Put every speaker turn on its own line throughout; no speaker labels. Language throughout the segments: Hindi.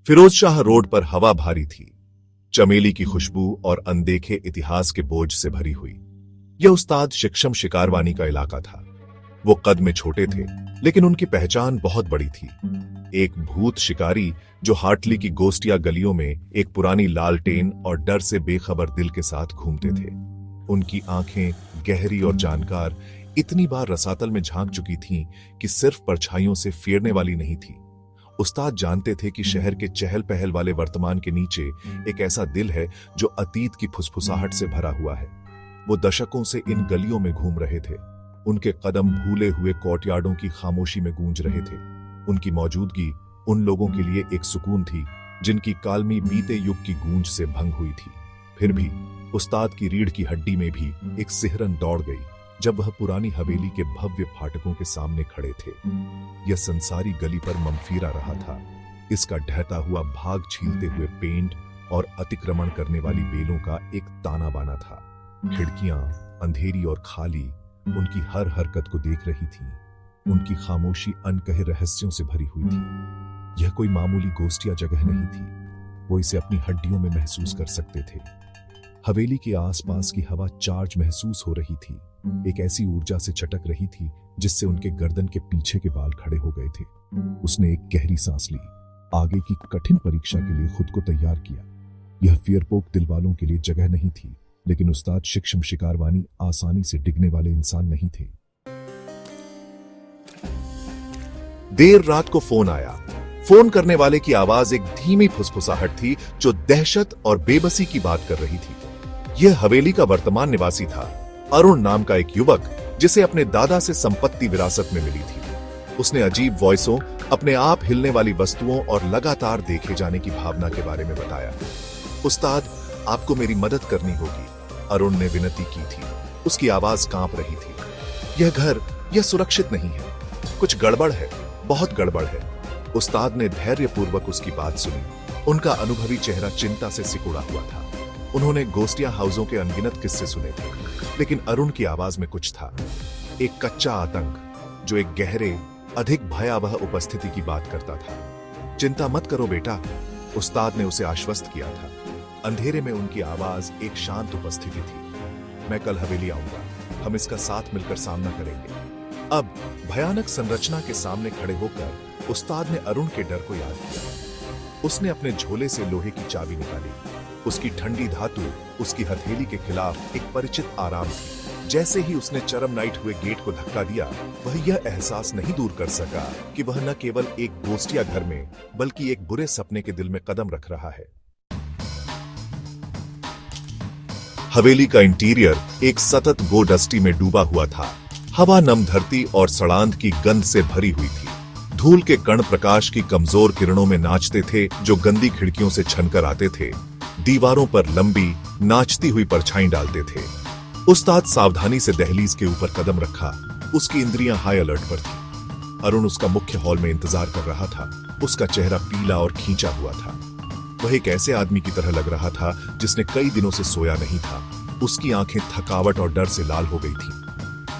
फिरोज शाह रोड पर हवा भारी थी, चमेली की खुशबू और अनदेखे इतिहास के बोझ से भरी हुई। यह उस्ताद शिक्षम शिकारवानी का इलाका था। वो कद में छोटे थे, लेकिन उनकी पहचान बहुत बड़ी थी। एक भूत शिकारी जो हाटली की गोस्टिया गलियों में एक पुरानी लालटेन और डर से बेखबर दिल के साथ घूमते थे। उनकी आंखें गहरी और जानकार इतनी बार रसातल में झांक चुकी थीं कि सिर्फ परछाइयों से फेरने वाली नहीं थी। उस्ताद जानते थे कि शहर के चहल पहल वाले वर्तमान के नीचे एक ऐसा दिल है जो अतीत की फुसफुसाहट से भरा हुआ है। वो दशकों से इन गलियों में घूम रहे थे। उनके कदम भूले हुए कोर्टयार्डों की खामोशी में गूंज रहे थे। उनकी मौजूदगी उन लोगों के लिए एक सुकून थी जिनकी कालमी बीते युग की गूंज से भंग हुई थी। फिर भी उस्ताद की रीढ़ की हड्डी में भी एक सिहरन दौड़ गई जब वह पुरानी हवेली के भव्य फाटकों के सामने खड़े थे। यह संसारी गली पर मंफीरा रहा था। इसका ढहता हुआ भाग छीलते हुए पेंट और अतिक्रमण करने वाली बेलों का एक ताना बाना था। खिड़कियां अंधेरी और खाली उनकी हर हरकत को देख रही थीं। उनकी खामोशी अनकहे रहस्यों से भरी हुई थी। यह कोई मामूली गोस्टिया जगह नहीं थी। वो इसे अपनी हड्डियों में महसूस कर सकते थे। हवेली के आसपास की हवा चार्ज महसूस हो रही थी, एक ऐसी ऊर्जा से चटक रही थी जिससे उनके गर्दन के पीछे के बाल खड़े हो गए थे। उसने एक गहरी सांस ली, आगे की कठिन परीक्षा के लिए खुद को तैयार किया। यह फियरपोक दिल वालों के लिए जगह नहीं थी, लेकिन उस्ताद शिक्षम शिकारवानी आसानी से डिगने वाले इंसान नहीं थे। देर रात को फोन आया। फोन करने वाले की आवाज एक धीमी फुसफुसाहट थी जो दहशत और बेबसी की बात कर रही थी। यह हवेली का वर्तमान निवासी था, अरुण नाम का एक युवक जिसे अपने दादा से संपत्ति विरासत में मिली थी। उसने अजीब वॉइसों, अपने आप हिलने वाली वस्तुओं और लगातार देखे जाने की भावना के बारे में बताया। उस्ताद, आपको मेरी मदद करनी होगी, अरुण ने विनती की थी। उसकी आवाज कांप रही थी। यह सुरक्षित नहीं है। कुछ गड़बड़ है, बहुत गड़बड़ है। उस्ताद ने धैर्यपूर्वक उसकी बात सुनी। उनका अनुभवी चेहरा चिंता से सिकुड़ा हुआ था। उन्होंने गोस्टिया हाउसों के अनगिनत किस्से सुने थे, लेकिन अरुण की आवाज में कुछ था, एक कच्चा आतंक जो एक गहरे, अधिक भयावह उपस्थिति की बात करता था। चिंता मत करो बेटा, उस्ताद ने उसे आश्वस्त किया था। अंधेरे में उनकी आवाज एक शांत उपस्थिति थी। मैं कल हवेली आऊंगा, हम इसका साथ मिलकर सामना करेंगे। अब भयानक संरचना के सामने खड़े होकर उस्ताद ने अरुण के डर को याद किया। उसने अपने झोले से लोहे की चाबी निकाली। उसकी ठंडी धातु उसकी हथेली के खिलाफ एक परिचित आराम थी। जैसे ही उसने चरम नाइट हुए गेट को धक्का दिया, वह यह एहसास नहीं दूर कर सका कि वह न केवल एक गोस्टिया घर में, बल्कि एक बुरे सपने के दिल में कदम रख रहा है। हवेली का इंटीरियर एक सतत गोडस्टी में डूबा हुआ था। हवा नम धरती और सड़ांध की गंध से भरी हुई थी। धूल के कण प्रकाश की कमजोर किरणों में नाचते थे जो गंदी खिड़कियों से छनकर आते थे। दीवारों पर लंबी नाचती हुई परछाई डालते थे। उस्ताद सावधानी से दहलीज के ऊपर कदम रखा। उसकी इंद्रियां हाई अलर्ट पर थी। अरुण उसका मुख्य हॉल में इंतजार कर रहा था। उसका चेहरा पीला और खींचा हुआ था। वह एक ऐसे आदमी की तरह लग रहा था जिसने कई दिनों से सोया नहीं था। उसकी आंखें थकावट और डर से लाल हो गई थीं।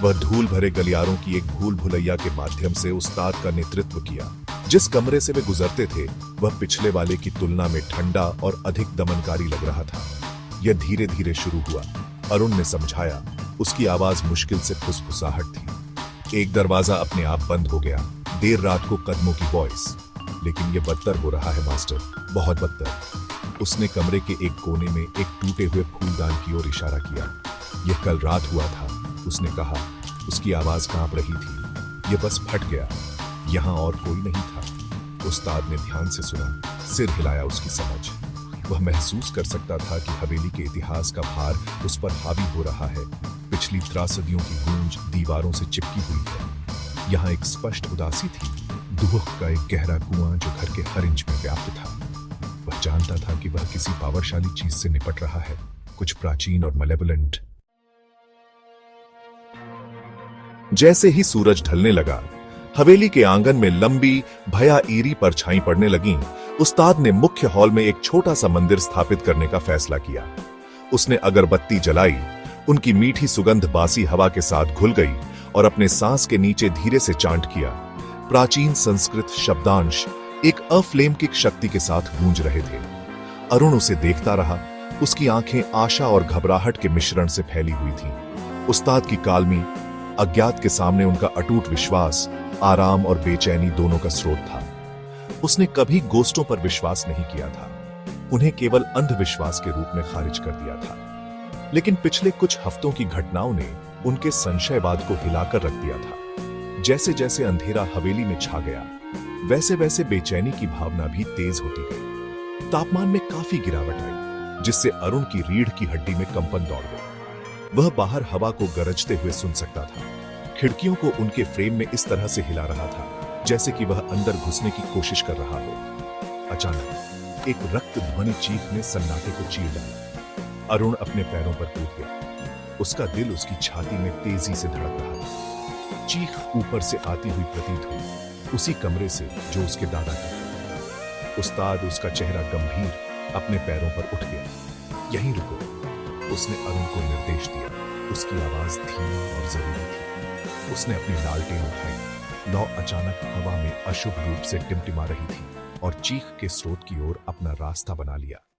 वह धूल भरे गलियारों की एक भूल भुलैया के माध्यम से उस्ताद का नेतृत्व किया। जिस कमरे से वे गुजरते थे वह पिछले वाले की तुलना में ठंडा और अधिक दमनकारी लग रहा था। यह धीरे धीरे शुरू हुआ, अरुण ने समझाया। उसकी आवाज मुश्किल से फुसफुसाहट थी। एक दरवाजा अपने आप बंद हो गया। देर रात को कदमों की वॉइस। लेकिन यह बदतर हो रहा है मास्टर, बहुत बदतर। उसने कमरे के एक कोने में एक टूटे हुए फूलदान की ओर इशारा किया। यह कल रात हुआ था, उसने कहा। उसकी आवाज कांप रही थी। यह बस फट गया, यहां और कोई नहीं था। उस्ताद ने ध्यान से सुना, सिर हिलाया। उसकी समझ, वह महसूस कर सकता था कि हवेली के इतिहास का भार उस पर हावी हो रहा है। पिछली त्रासदियों की गूंज दीवारों से चिपकी हुई है। यहाँ एक स्पष्ट उदासी थी, दुख का एक गहरा कुआं जो घर के हर इंच में व्याप्त था। वह जानता था कि वह किसी पावरशाली चीज से निपट रहा है, कुछ प्राचीन और मलेवोलेंट। जैसे ही सूरज ढलने लगा, हवेली के आंगन में लंबी भयाईरी परछाई पड़ने लगीं। उस्ताद ने मुख्य हॉल में एक छोटा सा मंदिर स्थापित करने का फैसला किया। उसने अगरबत्ती जलाई। उनकी मीठी सुगंध बासी हवा के साथ घुल गई और अपने सांस के नीचे धीरे से चांट किया। प्राचीन संस्कृत शब्दांश एक अफ्लेमकिक शक्ति के साथ गूंज रहे थे। अरुण उसे देखता रहा। उसकी आंखें आशा और घबराहट के मिश्रण से फैली हुई थीं। उस्ताद की कालमी अज्ञात के सामने उनका अटूट विश्वास, आराम और बेचैनी दोनों का स्रोत था। उसने कभी गोस्टों पर विश्वास नहीं किया था, उन्हें केवल अंधविश्वास के रूप में खारिज कर दिया था। लेकिन पिछले कुछ हफ्तों की घटनाओं ने उनके संशयवाद को हिलाकर रख दिया था। जैसे जैसे अंधेरा हवेली में छा गया, वैसे वैसे बेचैनी की भावना भी तेज होती गई। तापमान में काफी गिरावट आई, जिससे अरुण की रीढ़ की हड्डी में कंपन दौड़ गई। वह बाहर हवा को गरजते हुए सुन सकता था। खिड़कियों को उनके फ्रेम में इस तरह से हिला रहा था जैसे कि वह अंदर घुसने की कोशिश कर रहा हो। अचानक एक रक्त ध्वनि चीख ने सन्नाटे को चीर डाला। अरुण अपने पैरों पर कूद गया। उसका दिल उसकी छाती में तेजी से धड़क रहा था। चीख ऊपर से आती हुई प्रतीत हुई, उसी कमरे से जो उसके दादा का था। उस्ताद, उसका चेहरा गंभीर, अपने पैरों पर उठ गया। यहीं रुको, उसने अरुण को निर्देश दिया। उसकी आवाज धीमी और जरूरी थी। उसने अपनी लालटेन उठाई। लौ अचानक हवा में अशुभ रूप से टिमटिमा रही थी और चीख के स्रोत की ओर अपना रास्ता बना लिया।